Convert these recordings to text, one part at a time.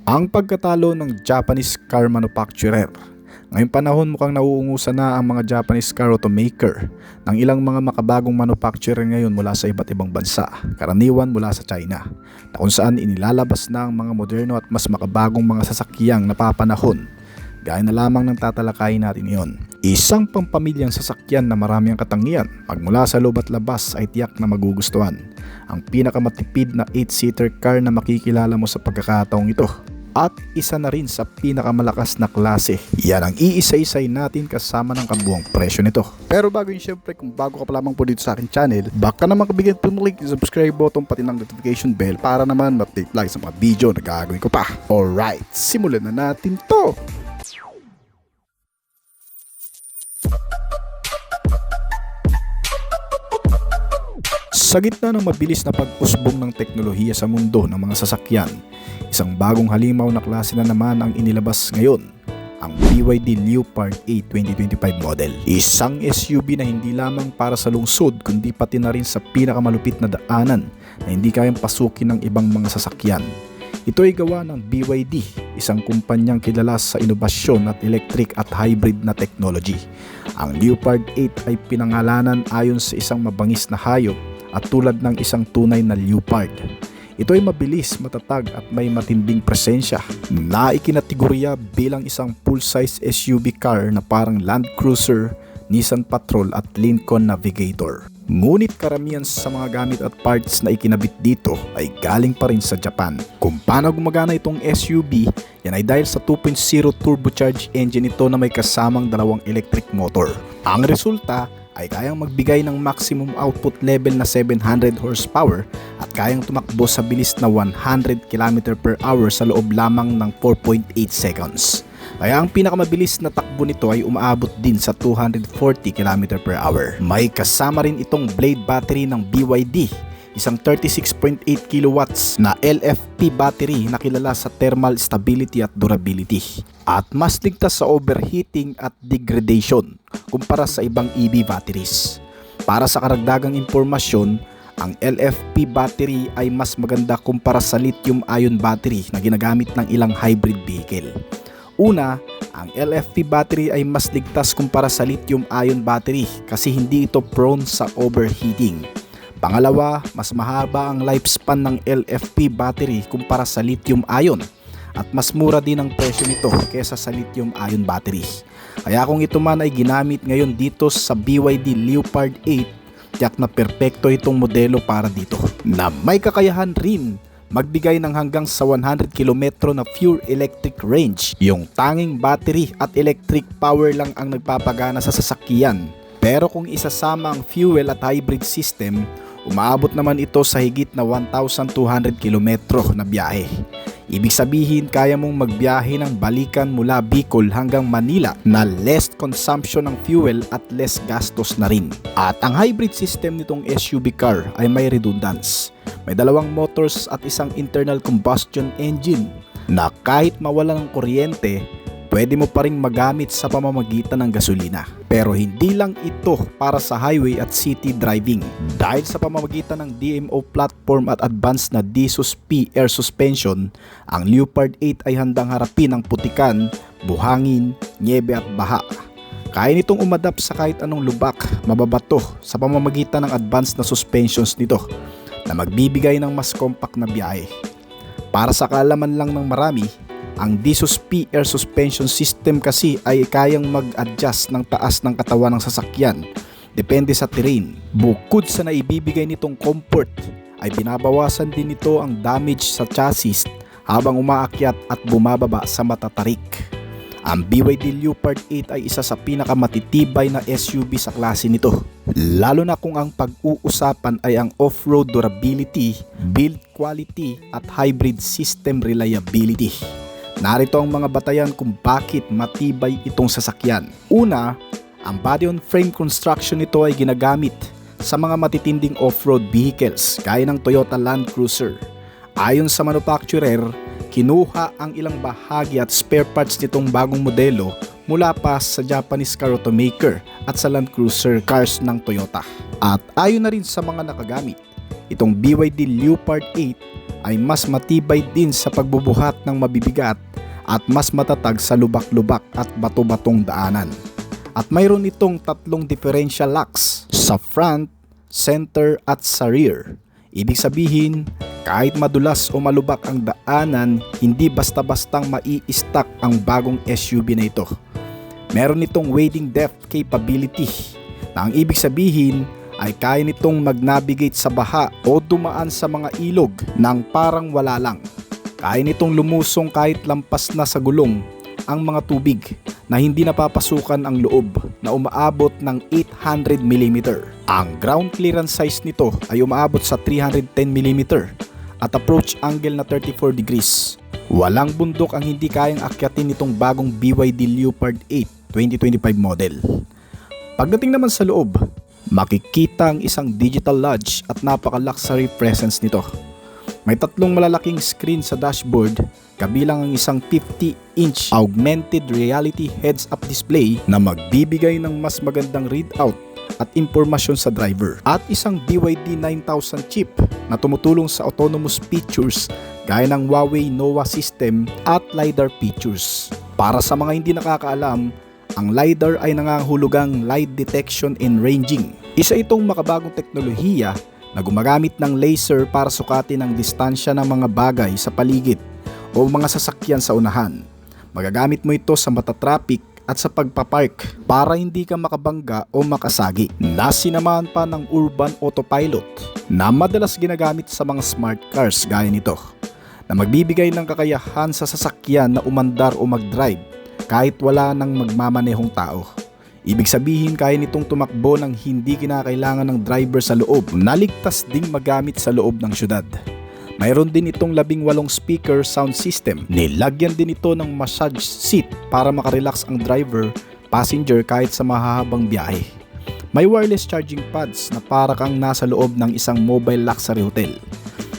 Ang pagkatalo ng Japanese car manufacturer. Ngayong panahon mukhang nauungusan na ang mga Japanese car automaker ng ilang mga makabagong manufacturer ngayon mula sa iba't ibang bansa, karaniwan mula sa China, na kung saan inilalabas na ang mga moderno at mas makabagong mga sasakyang napapanahon. Gaya na lamang ng tatalakayin natin iyon. Isang pampamilyang sasakyan na marami ang katangian, magmula sa loob at labas ay tiyak na magugustuhan. Ang pinakamatipid na 8-seater car na makikilala mo sa pagkakataong ito. At isa na rin sa pinakamalakas na klase. Yan ang iisa-isay natin kasama ng kabuang presyo nito. Pero bago yun, syempre, kung bago ka pa lamang po dito sa akin channel, baka naman kabigyan po mo click yung subscribe button pati ng notification bell para naman ma-update like sa mga video na gagawin ko pa. Alright, simulan na natin to! Sa gitna ng mabilis na pag-usbong ng teknolohiya sa mundo ng mga sasakyan, isang bagong halimaw na klase na naman ang inilabas ngayon, ang BYD Leopard 8 2025 model. Isang SUV na hindi lamang para sa lungsod kundi pati na rin sa pinakamalupit na daanan na hindi kayang pasukin ng ibang mga sasakyan. Ito ay gawa ng BYD, isang kumpanyang kilala sa inobasyon at electric at hybrid na technology. Ang Leopard 8 ay pinangalanan ayon sa isang mabangis na hayop at tulad ng isang tunay na leopard. Ito ay mabilis, matatag at may matinding presensya na ikinategorya bilang isang full-size SUV car na parang Land Cruiser, Nissan Patrol at Lincoln Navigator. Ngunit karamihan sa mga gamit at parts na ikinabit dito ay galing pa rin sa Japan. Kung paano gumagana itong SUV, yan ay dahil sa 2.0 turbocharged engine ito na may kasamang dalawang electric motor. Ang resulta ay kayang magbigay ng maximum output level na 700 horsepower at kayang tumakbo sa bilis na 100 km/h sa loob lamang ng 4.8 seconds. Kaya ang pinakamabilis na takbo nito ay umaabot din sa 240 km/h. May kasama rin itong blade battery ng BYD, isang 36.8 kilowatts na LFP battery na kilala sa thermal stability at durability at mas ligtas sa overheating at degradation kumpara sa ibang EV batteries. Para sa karagdagang impormasyon, ang LFP battery ay mas maganda kumpara sa lithium-ion battery na ginagamit ng ilang hybrid vehicle. Una, ang LFP battery ay mas ligtas kumpara sa lithium-ion battery kasi hindi ito prone sa overheating. Pangalawa, mas mahaba ang lifespan ng LFP battery kumpara sa lithium-ion at mas mura din ang presyo nito kesa sa lithium-ion battery. Kaya kung ito man ay ginamit ngayon dito sa BYD Leopard 8, tiyak na perpekto itong modelo para dito na may kakayahan rin magbigay ng hanggang sa 100 km na pure electric range. Yung tanging battery at electric power lang ang nagpapagana sa sasakyan. Pero kung isasama ang fuel at hybrid system, umaabot naman ito sa higit na 1,200 km na biyahe. Ibig sabihin kaya mong magbiyahe ng balikan mula Bicol hanggang Manila na less consumption ng fuel at less gastos na rin. At ang hybrid system nitong SUV car ay may redundance. May dalawang motors at isang internal combustion engine na kahit mawala ng kuryente, pwede mo pa rin magamit sa pamamagitan ng gasolina. Pero hindi lang ito para sa highway at city driving. Dahil sa pamamagitan ng DMO platform at advanced na DSUS-P air suspension, ang Leopard 8 ay handang harapin ang putikan, buhangin, niebe at baha. Kaya nitong umadap sa kahit anong lubak, mababato sa pamamagitan ng advanced na suspensions nito na magbibigay ng mas compact na biyahe. Para sa kaalaman lang ng marami, ang DSUS-P air suspension system kasi ay kayang mag-adjust ng taas ng katawan ng sasakyan depende sa terrain. Bukod sa naibibigay nitong comfort, ay binabawasan din nito ang damage sa chassis habang umaakyat at bumababa sa matatarik. Ang BYD Leopard 8 ay isa sa pinakamatitibay na SUV sa klase nito, lalo na kung ang pag-uusapan ay ang off-road durability, build quality at hybrid system reliability. Narito ang mga batayan kung bakit matibay itong sasakyan. Una, ang body-on-frame construction nito ay ginagamit sa mga matitinding off-road vehicles gaya ng Toyota Land Cruiser. Ayon sa manufacturer, kinuha ang ilang bahagi at spare parts nitong bagong modelo mula pa sa Japanese car automaker at sa Land Cruiser cars ng Toyota. At ayon na rin sa mga nakagamit, itong BYD Leopard 8 ay mas matibay din sa pagbubuhat ng mabibigat at mas matatag sa lubak-lubak at bato-batong daanan. At mayroon itong tatlong differential locks sa front, center at sa rear. Ibig sabihin, kahit madulas o malubak ang daanan, hindi basta-bastang mai-stack ang bagong SUV na ito. Meron itong wading depth capability na ang ibig sabihin ay kaya nitong mag-navigate sa baha o dumaan sa mga ilog nang parang wala lang. Kaya nitong lumusong kahit lampas na sa gulong ang mga tubig na hindi napapasukan ang loob na umaabot ng 800mm. Ang ground clearance size nito ay umaabot sa 310mm at approach angle na 34 degrees. Walang bundok ang hindi kayang akyatin nitong bagong BYD Leopard 8 2025 model. Pagdating naman sa loob, makikita ang isang digital lodge at napaka-luxury presence nito. May tatlong malalaking screen sa dashboard, kabilang ang isang 50-inch augmented reality heads-up display na magbibigay ng mas magandang readout at impormasyon sa driver, at isang BYD 9000 chip na tumutulong sa autonomous features gaya ng Huawei Nova system at LiDAR features. Para sa mga hindi nakakaalam, ang LiDAR ay nangangahulugang light detection and ranging. Isa itong makabagong teknolohiya na gumagamit ng laser para sukatin ang distansya ng mga bagay sa paligid o mga sasakyan sa unahan. Magagamit mo ito sa mata traffic at sa pagpapark para hindi ka makabangga o makasagi. Nasinamahan pa ng urban autopilot na madalas ginagamit sa mga smart cars gaya nito, na magbibigay ng kakayahan sa sasakyan na umandar o mag-drive kahit wala nang magmamanehong tao. Ibig sabihin, kaya nitong tumakbo ng hindi kinakailangan ng driver sa loob, na ligtas ding magamit sa loob ng syudad. Mayroon din itong 18 speaker sound system. Nilagyan din ito ng massage seat para makarelax ang driver, passenger kahit sa mahahabang biyahe. May wireless charging pads na para kang nasa loob ng isang mobile luxury hotel.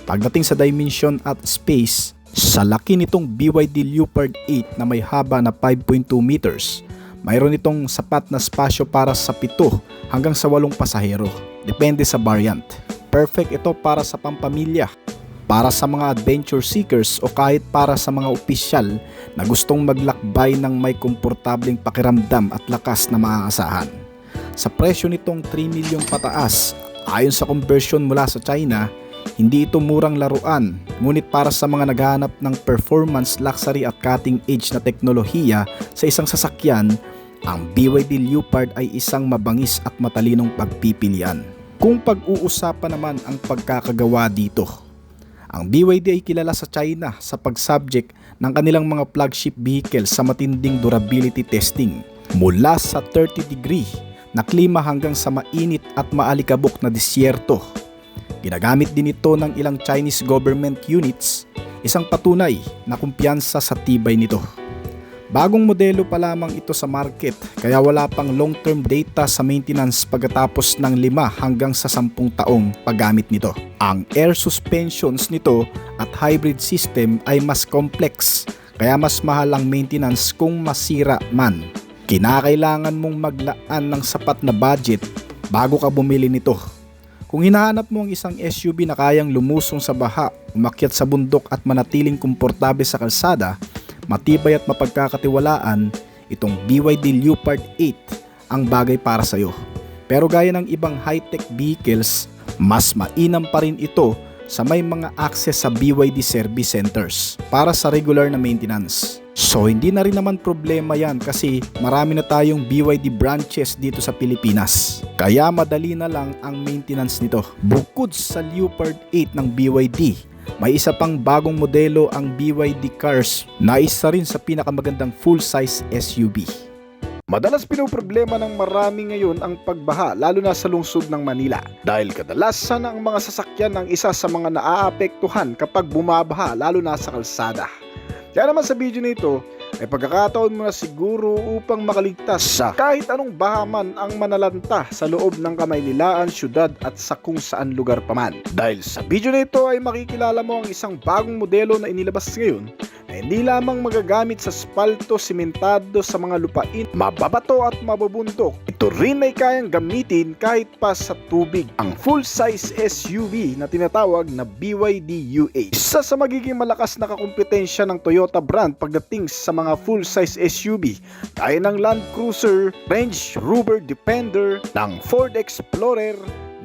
Pagdating sa dimension at space, sa laki nitong BYD Leopard 8 na may haba na 5.2 meters, mayroon itong sapat na spasyo para sa 7 hanggang sa 8 pasahero, depende sa variant. Perfect ito para sa pampamilya, para sa mga adventure seekers o kahit para sa mga opisyal na gustong maglakbay ng may komportableng pakiramdam at lakas na maaasahan. Sa presyo nitong 3 milyong pataas, ayon sa conversion mula sa China, hindi ito murang laruan, ngunit para sa mga naghahanap ng performance, luxury at cutting-edge na teknolohiya sa isang sasakyan, ang BYD Leopard ay isang mabangis at matalinong pagpipilian. Kung pag-uusapan naman ang pagkakagawa dito, ang BYD ay kilala sa China sa pag-subject ng kanilang mga flagship vehicles sa matinding durability testing, mula sa 30 degree na klima hanggang sa mainit at maalikabok na disyerto. Ginagamit din ito ng ilang Chinese government units, isang patunay na kumpiyansa sa tibay nito. Bagong modelo pa lamang ito sa market, kaya wala pang long-term data sa maintenance pagkatapos ng 5 hanggang sa 10 taong paggamit nito. Ang air suspensions nito at hybrid system ay mas complex, kaya mas mahal ang maintenance kung masira man. Kinakailangan mong maglaan ng sapat na budget bago ka bumili nito. Kung hinahanap mo ang isang SUV na kayang lumusong sa baha, umakyat sa bundok at manatiling komportable sa kalsada, matibay at mapagkakatiwalaan, itong BYD Leopard 8 ang bagay para sa iyo. Pero gaya ng ibang high-tech vehicles, mas mainam pa rin ito sa may mga access sa BYD service centers para sa regular na maintenance. So hindi na rin naman problema yan kasi marami na tayong BYD branches dito sa Pilipinas. Kaya madali na lang ang maintenance nito. Bukod sa Leopard 8 ng BYD, may isa pang bagong modelo ang BYD Cars na isa rin sa pinakamagandang full-size SUV. Madalas pinoproblema ng marami ngayon ang pagbaha, lalo na sa lungsod ng Manila. Dahil kadalasan ang mga sasakyan ang isa sa mga naaapektuhan kapag bumabaha, lalo na sa kalsada. Kaya naman sa video na ito, ay pagkakataon mo na siguro upang makaligtas sa kahit anong bahaman ang manalanta sa loob ng Kamaynilaan, syudad at sa kung saan lugar pa man. Dahil sa video na ito ay makikilala mo ang isang bagong modelo na inilabas ngayon na hindi lamang magagamit sa spalto, simentado sa mga lupain, mababato at mabubundok. Ito rin ay kayang gamitin kahit pa sa tubig. Ang full-size SUV na tinatawag na BYD U8. Isa sa magiging malakas na kakumpetensya ng Toyota brand pagdating sa mga full-size SUV gaya ng Land Cruiser, Range Rover Defender, ng Ford Explorer,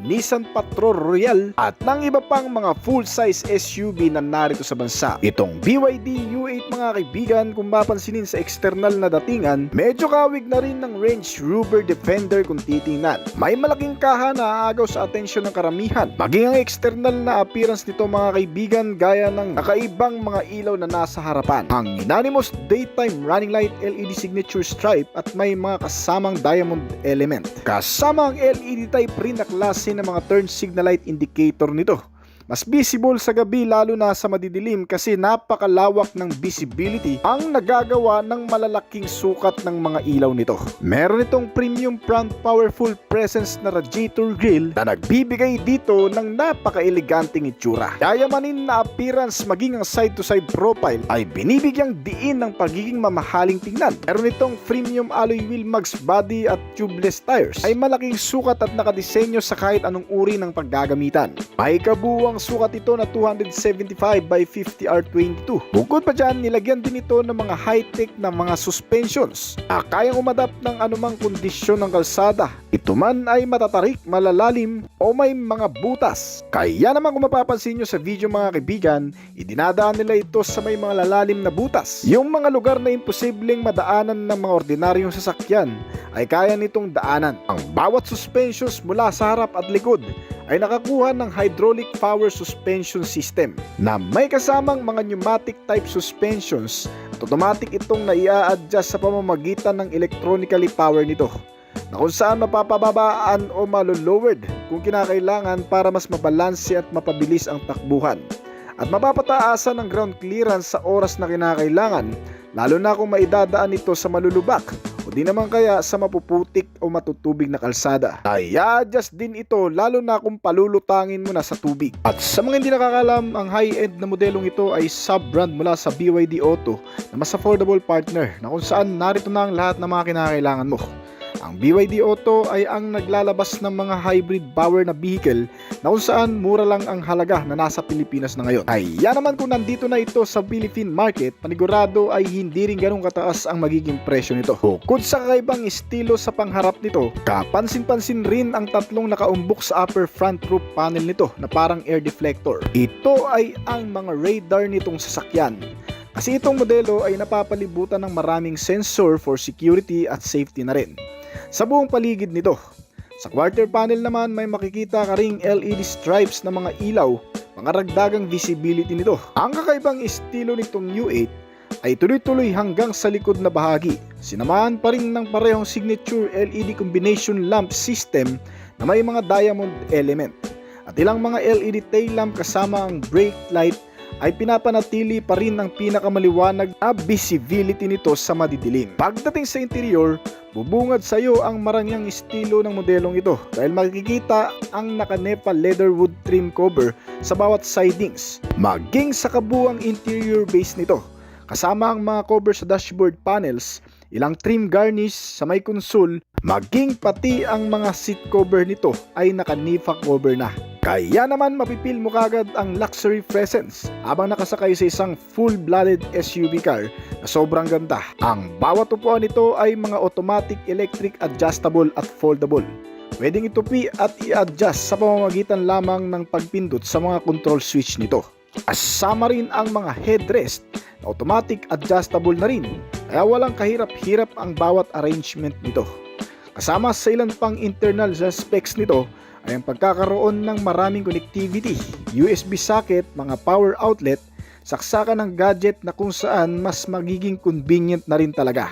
Nissan Patrol Royal at ng iba pang mga full-size SUV na narito sa bansa. Itong BYD U8 mga kaibigan, kung mapansinin sa external na datingan, medyo kawig na rin ng Range Rover Defender kung titingnan. May malaking kaha na aagaw sa atensyon ng karamihan. Maging ang external na appearance nito mga kaibigan gaya ng nakaibang mga ilaw na nasa harapan. Ang unanimous daytime running light LED signature stripe at may mga kasamang diamond element. Kasama ang LED type rin na klase ng mga turn signal light indicator nito. Mas visible sa gabi lalo na sa madidilim kasi napakalawak ng visibility ang nagagawa ng malalaking sukat ng mga ilaw nito. Meron itong premium front powerful presence na radiator grille na nagbibigay dito ng napaka-eleganteng itsura. Yayamanin na appearance maging ang side-to-side profile ay binibigyang diin ng pagiging mamahaling tingnan. Meron itong premium alloy wheel mags body at tubeless tires ay malaking sukat at nakadisenyo sa kahit anong uri ng paggagamitan. May kabuwang sukat ito na 275 by 50 R22. Bukod pa dyan, nilagyan din ito ng mga high-tech na mga suspensions na kayang umadapt ng anumang kondisyon ng kalsada. Ito man ay matatarik, malalalim o may mga butas. Kaya naman kung mapapansin nyo sa video mga kaibigan, idinadaan nila ito sa may mga lalalim na butas. Yung mga lugar na imposibleng madaanan ng mga ordinaryong sasakyan ay kaya nitong daanan. Ang bawat suspensions mula sa harap at likod ay nakakuha ng hydraulic power suspension system na may kasamang mga pneumatic type suspensions at automatic itong naia-adjust sa pamamagitan ng electronically power nito na kung saan mapapababaan o malo-lowered kung kinakailangan para mas mabalanse at mapabilis ang takbuhan at mapapataasan ang ground clearance sa oras na kinakailangan lalo na kung maidadaan ito sa malulubak o di naman kaya sa mapuputik o matutubig na kalsada. Ay adjust din ito lalo na kung palulutangin mo na sa tubig. At sa mga hindi nakakalam, ang high-end na modelong ito ay sub-brand mula sa BYD Auto na mas affordable partner na kung saan narito na ang lahat ng mga kinakailangan mo. Ang BYD Auto ay ang naglalabas ng mga hybrid power na vehicle na kung saan mura lang ang halaga na nasa Pilipinas na ngayon. Ay yan naman kung nandito na ito sa Philippine market, panigurado ay hindi rin ganun kataas ang magiging presyo nito. Bukod sa kakaibang estilo sa pangharap nito, kapansin-pansin rin ang tatlong nakaumbok sa upper front roof panel nito na parang air deflector. Ito ay ang mga radar nitong sasakyan. Kasi itong modelo ay napapalibutan ng maraming sensor for security at safety na rin sa buong paligid nito. Sa quarter panel naman may makikita ka ring LED stripes na mga ilaw, mga ragdagang visibility nito. Ang kakaibang estilo nitong U8 ay tuloy-tuloy hanggang sa likod na bahagi. Sinamahan pa rin ng parehong signature LED combination lamp system na may mga diamond element. At ilang mga LED tail lamp kasama ang brake light ay pinapanatili pa rin ang pinakamaliwanag na visibility nito sa madidilim. Pagdating sa interior, bubungad sa iyo ang marangyang estilo ng modelong ito dahil makikita ang naka-Nepa leather wood trim cover sa bawat sidings, maging sa kabuang interior base nito. Kasama ang mga cover sa dashboard panels, ilang trim garnish sa may console, maging pati ang mga seat cover nito ay naka-Nifa cover na. Kaya naman mapipil mo kagad ang luxury presence habang nakasakay sa isang full-blooded SUV car na sobrang ganda. Ang bawat upuan nito ay mga automatic electric adjustable at foldable. Pwedeng itupi at i-adjust sa pamamagitan lamang ng pagpindot sa mga control switch nito. Kasama rin ang mga headrest na automatic adjustable na rin, kaya walang kahirap-hirap ang bawat arrangement nito. Kasama sa ilan pang internal specs nito ay ang pagkakaroon ng maraming connectivity, USB socket, mga power outlet, saksakan ng gadget na kung saan mas magiging convenient na rin talaga.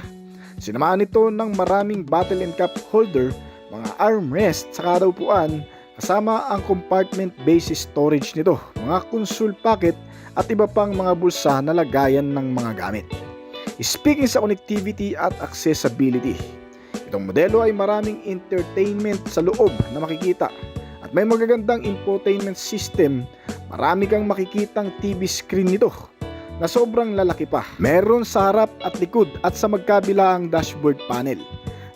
Sinamahan nito ng maraming bottle and cup holder, mga armrest sa kada upuan, kasama ang compartment-based storage nito, mga console pocket at iba pang mga bulsa na lagayan ng mga gamit. Speaking sa connectivity at accessibility, itong modelo ay maraming entertainment sa loob na makikita at may magagandang infotainment system. Marami kang makikitang TV screen nito na sobrang lalaki pa. Meron sa harap at likod at sa magkabila ang dashboard panel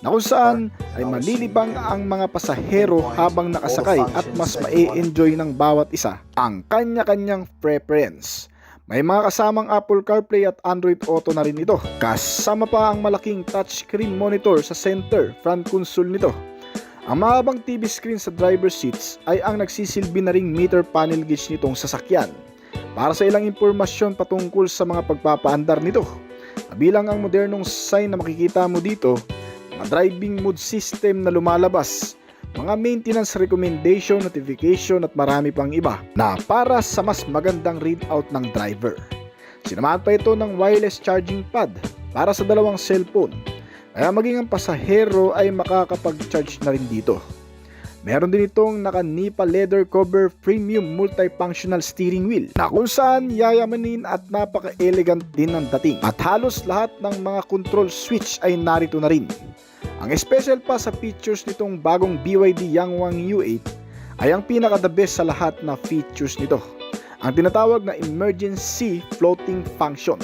na kung saan ay malilibang ang mga pasahero habang nakasakay at mas ma-enjoy ng bawat isa ang kanya-kanyang preference. May mga kasamang Apple CarPlay at Android Auto na rin ito. Kasama pa ang malaking touchscreen monitor sa center front console nito. Ang mahabang TV screen sa driver seats ay ang nagsisilbi na ring meter panel gauge nitong sasakyan para sa ilang impormasyon patungkol sa mga pagpapaandar nito. Kabilang ang modernong sign na makikita mo dito, mga driving mode system na lumalabas, mga maintenance recommendation, notification at marami pang iba na para sa mas magandang readout ng driver. Sinamahan pa ito ng wireless charging pad para sa dalawang cellphone, kaya maging ang pasahero ay makakapag-charge na rin dito. Meron din itong naka-Nipa leather cover premium multifunctional steering wheel na kung saan yayamanin at napaka-elegant din ng dating. At halos lahat ng mga control switch ay narito na rin. Ang special pa sa features nitong bagong BYD Yangwang U8 ay ang pinaka-the best sa lahat na features nito, ang tinatawag na emergency floating function.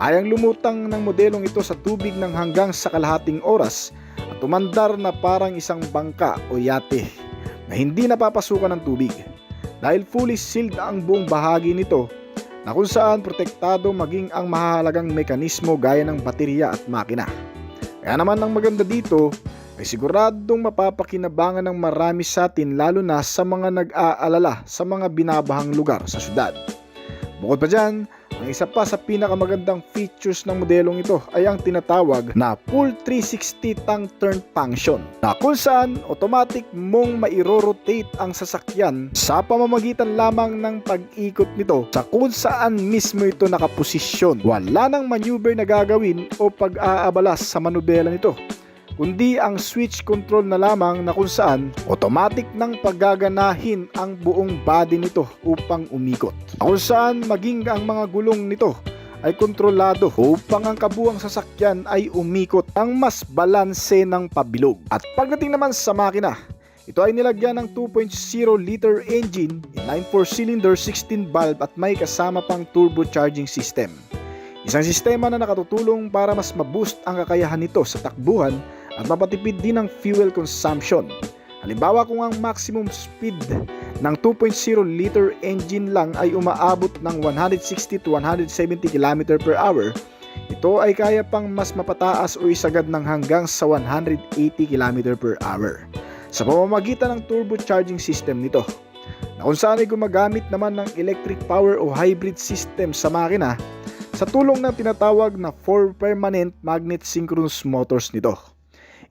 Ayang lumutang ng modelong ito sa tubig ng hanggang sa kalahating oras at umandar na parang isang bangka o yate na hindi napapasukan ng tubig dahil fully sealed ang buong bahagi nito na kung saan protektado maging ang mahalagang mekanismo gaya ng baterya at makina. Kaya naman ang maganda dito ay siguradong mapapakinabangan ng marami sa atin lalo na sa mga nag-aalala sa mga binabahang lugar sa syudad. Bukod pa dyan, ang isa pa sa pinakamagandang features ng modelong ito ay ang tinatawag na full 360 tongue turn function na kung saan automatic mong mairo-rotate ang sasakyan sa pamamagitan lamang ng pag-ikot nito sa kung saan mismo ito nakaposisyon. Wala nang maneuver na gagawin o pag-aabalas sa manubela nito, kundi ang switch control na lamang na kung saan automatic nang paggaganahin ang buong body nito upang umikot. Kung saan maging ang mga gulong nito ay kontrolado upang ang kabuuang sasakyan ay umikot ang mas balanse ng pabilog. At pagdating naman sa makina, ito ay nilagyan ng 2.0 liter engine, inline 4-cylinder 16 valve at may kasama pang turbocharging system. Isang sistema na nakatutulong para mas maboost ang kakayahan nito sa takbuhan at mapatipid din ng fuel consumption. Halimbawa kung ang maximum speed ng 2.0 liter engine lang ay umaabot ng 160 to 170 km per hour, ito ay kaya pang mas mapataas o isagad ng hanggang sa 180 km per hour sa pamamagitan ng turbocharging system nito, na kung saan ay gumagamit naman ng electric power o hybrid system sa makina sa tulong ng tinatawag na 4 permanent magnet synchronous motors nito.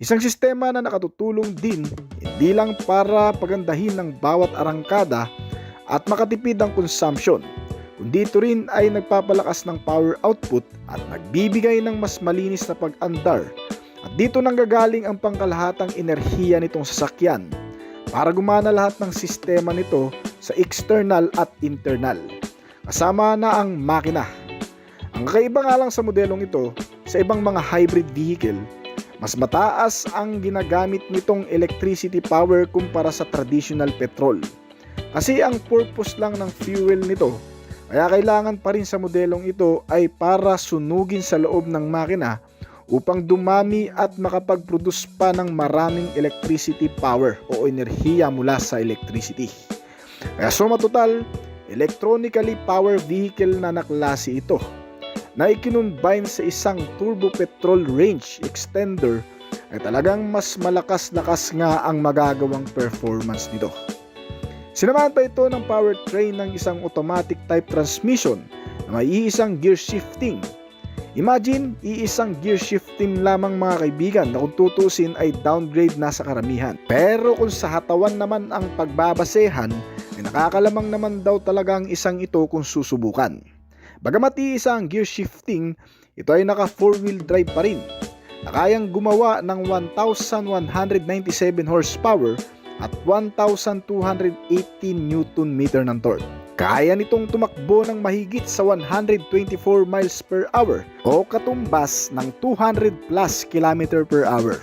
Isang sistema na nakatutulong din hindi lang para pagandahin ng bawat arangkada at makatipid ang consumption, kundi ito rin ay nagpapalakas ng power output at nagbibigay ng mas malinis na pag-andar. At dito nanggagaling ang pangkalahatang enerhiya nitong sasakyan para gumana lahat ng sistema nito sa external at internal, kasama na ang makina. Ang kakaiba nga lang sa modelong ito sa ibang mga hybrid vehicle, mas mataas ang ginagamit nitong electricity power kumpara sa traditional petrol. Kasi ang purpose lang ng fuel nito, kaya kailangan pa rin sa modelong ito ay para sunugin sa loob ng makina upang dumami at makapag-produce pa ng maraming electricity power o enerhiya mula sa electricity. Kaya suma total, electronically power vehicle na naklase ito, na ikinumbine sa isang turbo petrol range extender ay talagang mas malakas-lakas nga ang magagawang performance nito. Sinamahan pa ito ng powertrain ng isang automatic type transmission na may iisang gear shifting. Imagine, iisang gear shifting lamang mga kaibigan na kung tutusin ay downgrade na sa karamihan. Pero kung sa hatawan naman ang pagbabasehan, ay nakakalamang naman daw talaga ang isang ito kung susubukan. Bagamat iisa ang gear shifting, ito ay naka 4-wheel drive pa rin, na kayang gumawa ng 1,197 horsepower at 1,218 Nm ng torque. Kaya nitong tumakbo ng mahigit sa 124 miles per hour o katumbas ng 200 plus km per hour.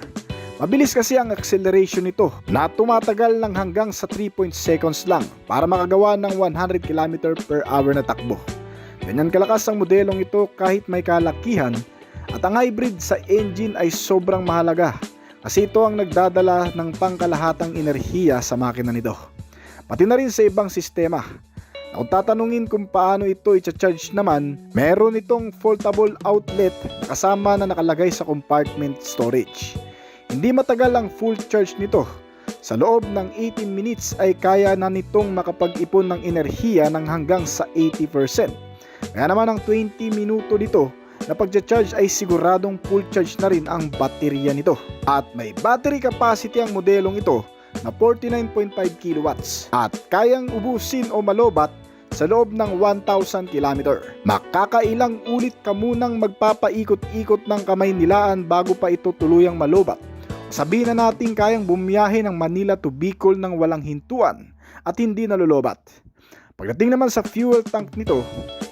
Mabilis kasi ang acceleration nito na tumatagal ng hanggang sa 3 seconds lang para makagawa ng 100 km per hour na takbo. Ganyan kalakas ang modelong ito kahit may kalakihan, at ang hybrid sa engine ay sobrang mahalaga kasi ito ang nagdadala ng pangkalahatang enerhiya sa makina nito. Pati na rin sa ibang sistema. Kung tatanungin kung paano ito i-charge naman, meron itong foldable outlet na kasama na nakalagay sa compartment storage. Hindi matagal ang full charge nito. Sa loob ng 18 minutes ay kaya na nitong makapag-ipon ng enerhiya ng hanggang sa 80%. Kaya naman ang 20 minuto nito na pag-charge ay siguradong full charge na rin ang baterya nito. At may battery capacity ang modelong ito na 49.5 kilowatts at kayang ubusin o malobat sa loob ng 1,000 km. Makakailang ulit ka munang magpapaikot-ikot ng kamay nilaan bago pa ito tuluyang malobat. Sabihin na natin kayang bumiyahe ng Manila to Bicol ng walang hintuan at hindi nalolobat. Pagdating naman sa fuel tank nito,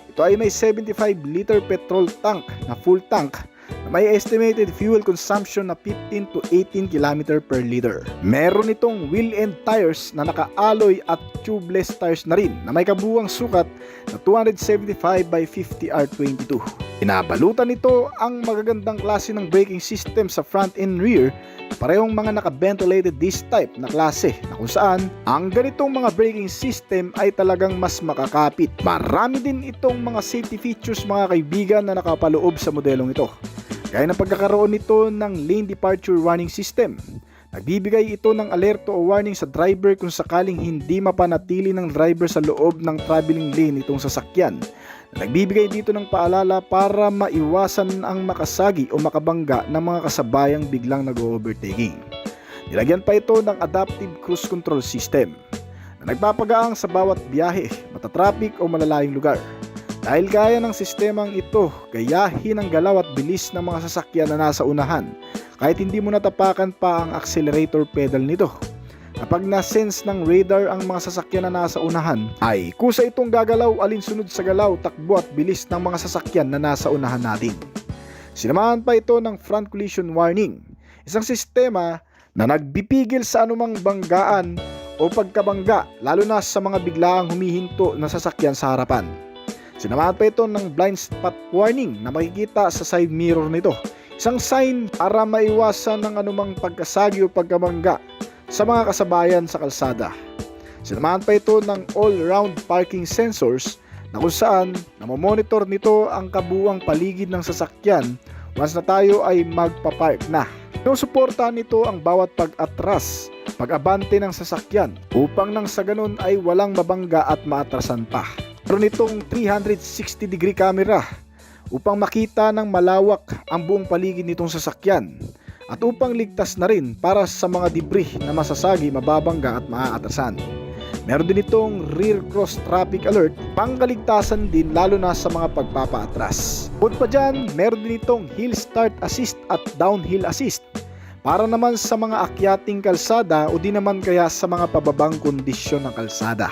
ito ay may 75 liter petrol tank na full tank na may estimated fuel consumption na 15 to 18 km per liter. Meron itong wheel end tires na naka-alloy at tubeless tires na rin na may kabuuang sukat na 275 by 50 R22. Inabalutan nito ang magagandang klase ng braking system sa front and rear na parehong mga naka-ventilated disc type na klase na kung saan ang ganitong mga braking system ay talagang mas makakapit. Marami din itong mga safety features mga kaibigan na nakapaloob sa modelong ito. Gaya ng pagkakaroon nito ng lane departure warning system. Nagbibigay ito ng alerto o warning sa driver kung sakaling hindi mapanatili ng driver sa loob ng traveling lane itong sasakyan. Nagbibigay dito ng paalala para maiwasan ang makasagi o makabangga ng mga kasabayang biglang nag-overtaking. Nilagyan pa ito ng adaptive cruise control system na nagpapagaang sa bawat biyahe, matatraffic o malalayong lugar. Dahil kaya ng sistemang ito gayahin ang galaw at bilis ng mga sasakyan na nasa unahan kahit hindi mo natapakan pa ang accelerator pedal nito. Kapag na-sense ng radar ang mga sasakyan na nasa unahan, ay kusa itong gagalaw alinsunod sa galaw, takbo at bilis ng mga sasakyan na nasa unahan natin. Sinamahan pa ito ng front collision warning, isang sistema na nagbipigil sa anumang banggaan o pagkabangga lalo na sa mga biglaang humihinto na sasakyan sa harapan. Sinamahan pa ito ng blind spot warning na makikita sa side mirror nito, isang sign para maiwasan ng anumang pagkasagi o pagkabangga sa mga kasabayan sa kalsada. Sinamahan pa ito ng all-round parking sensors na kung saan namomonitor nito ang kabuuang paligid ng sasakyan once na tayo ay magpapark na. Sinusuportahan nito ang bawat pag-atras, pag-abante ng sasakyan upang nang sa ganun ay walang mabangga at maatrasan pa. Meron itong 360 degree camera upang makita ng malawak ang buong paligid nitong sasakyan at upang ligtas na rin para sa mga debris na masasagi, mababangga at maaatrasan. Meron din itong rear cross traffic alert, pangkaligtasan din lalo na sa mga pagpapaatras. Bukod pa dyan, meron din itong hill start assist at downhill assist para naman sa mga akyating kalsada o di naman kaya sa mga pababang kondisyon ng kalsada.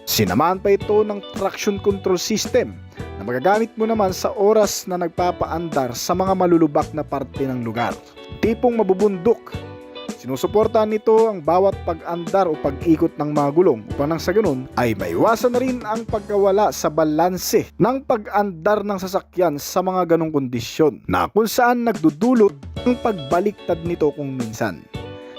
Sinamahan pa ito ng traction control system na magagamit mo naman sa oras na nagpapaandar sa mga malulubak na parte ng lugar. Tipong mabubundok. Sinusuportahan nito ang bawat pag-andar o pag-ikot ng mga gulong upang nang sa ganun ay maiwasan na rin ang pagkawala sa balanse ng pag-andar ng sasakyan sa mga ganong kondisyon na kung saan nagdudulot ang pagbaliktad nito kung minsan.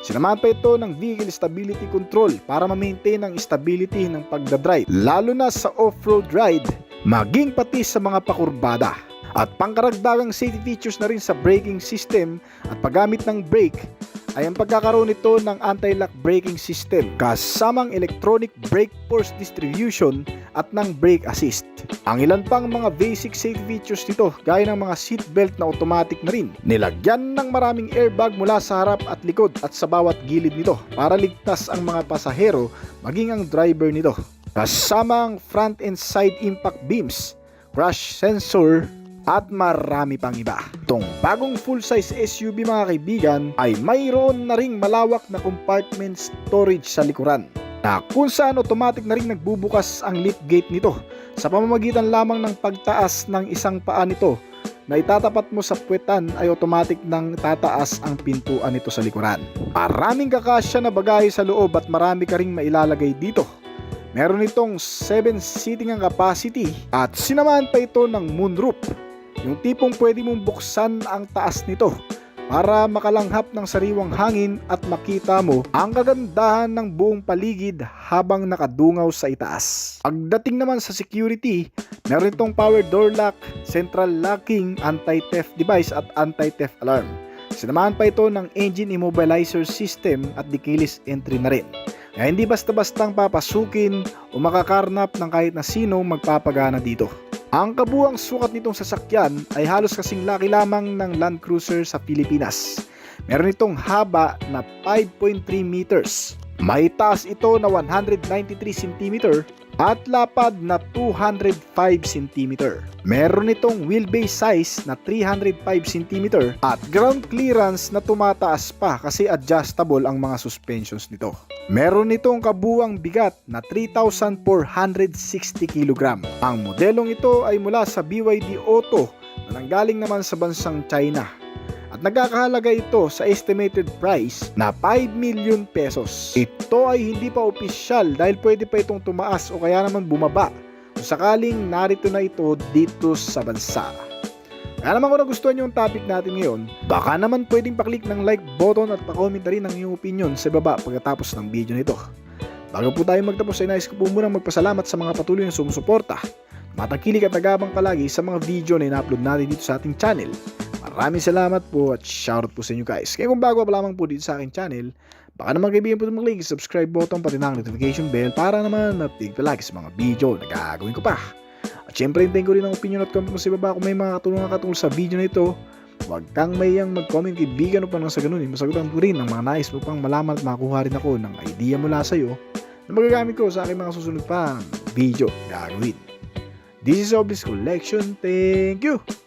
Sinamahan pa ito ng vehicle stability control para ma-maintain ang stability ng pagdadrive lalo na sa off-road ride, maging pati sa mga pakurbada. At pangkaragdagang safety features na rin sa braking system at paggamit ng brake ay ang pagkakaroon nito ng anti-lock braking system kasamang electronic brake force distribution at ng brake assist. Ang ilan pang mga basic safety features nito gaya ng mga seatbelt na automatic na rin. Nilagyan ng maraming airbag mula sa harap at likod at sa bawat gilid nito para ligtas ang mga pasahero maging ang driver nito. Kasama ang front and side impact beams, crash sensor, at marami pang iba. Itong bagong full-size SUV mga kaibigan ay mayroon na ring malawak na compartment storage sa likuran na kung saan automatic na rin nagbubukas ang lift gate nito sa pamamagitan lamang ng pagtaas ng isang paa nito na itatapat mo sa puwetan ay automatic nang tataas ang pintuan nito sa likuran. Maraming kakasya na bagahe sa loob at marami ka ring mailalagay dito. Meron itong 7 seating ang capacity at sinamahan pa ito ng moonroof. Yung tipong pwede mong buksan ang taas nito para makalanghap ng sariwang hangin at makita mo ang kagandahan ng buong paligid habang nakadungaw sa itaas. Pagdating naman sa security, meron itong power door lock, central locking, anti-theft device at anti-theft alarm. Sinamahan pa ito ng engine immobilizer system at the keyless entry na rin. Kaya hindi basta-bastang papasukin o makakarnap ng kahit na sino magpapagana dito. Ang kabuuang sukat nitong sasakyan ay halos kasing laki lamang ng Land Cruiser sa Pilipinas. Meron itong haba na 5.3 meters. May taas ito na 193 cm at lapad na 205 cm. Meron itong wheelbase size na 305 cm at ground clearance na tumataas pa kasi adjustable ang mga suspensions nito. Meron itong kabuuang bigat na 3,460 kg. Ang modelong ito ay mula sa BYD Auto na nanggaling naman sa bansang China. At nagkakahalaga ito sa estimated price na 5 million pesos. Ito ay hindi pa opisyal dahil pwede pa itong tumaas o kaya naman bumaba kung sakaling narito na ito dito sa bansa. Kaya naman kung nagustuhan nyo yung topic natin ngayon, baka naman pwedeng paklik ng like button at pa-comment na rin ang iyong opinion sa baba pagkatapos ng video nito. Bago po tayo magtapos ay nais ko po munang magpasalamat sa mga patuloy na sumusuporta, matangkilik at nagabang palagi sa mga video na ina-upload natin dito sa ating channel. Maraming salamat po at shoutout po sa inyo guys. Kaya kung bago pa lamang po dito sa aking channel, baka naman kaibigan po mag-click subscribe button pati na ang notification bell para naman update palagi sa mga video na gagawin ko pa. At syempre hintayin ko rin ang opinion at comment mo sa baba kung may mga katulong sa video na ito. Huwag kang mayang mag-comment kaibigan o pa nang sa ganun. Masagutan ko rin ang mga nais mo pang malaman at makuha rin ako ng idea mula sa iyo na magagamit ko sa aking mga susunod pang video na gagawin. This is Oblis Collection. Thank you!